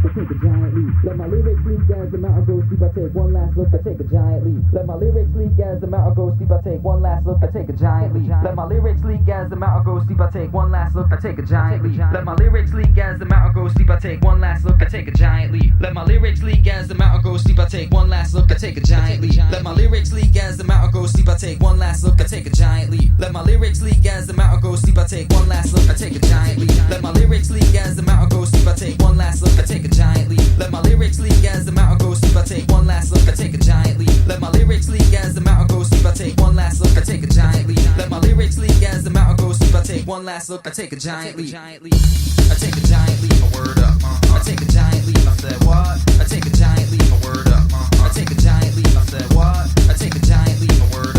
look, I take a giant leap. Let my lyrics leak as the mountain goes deep. I take one last look, I take a giant leap. Let my lyrics leak as the mountain goes deep. I take one last look, I take a giant leap. Let my lyrics leak as the mountain goes deep. I take one last look, I take a giant leap. Let my lyrics leak as the mountain goes deep. I take one last look, I take a giant leap. Let my lyrics leak as the mountain goes deep. I take one last look, I take a giant leap. Let my lyrics leak as the mountain goes deep. I take one last look, I take a giant leap. Let my lyrics leak as the mountain goes deep. I take one last look, I take a giant leap. Let my lyrics leak as the mountain goes deep. I take one last look, I take a giant leap. Let my lyrics leak as the mountain goes deep. I take one last look, I take a giant leap. Let my lyrics leak as the mountain goes deep. I take one last look, I take a giant leap. Let my lyrics leak as the mountain goes deep. I take one last look, I take a giant leap. I take a giant leap. A word up. I take a giant leap. I said what? I take a giant leap. A word up. I take a giant leap. I said what? I take a giant leap. A word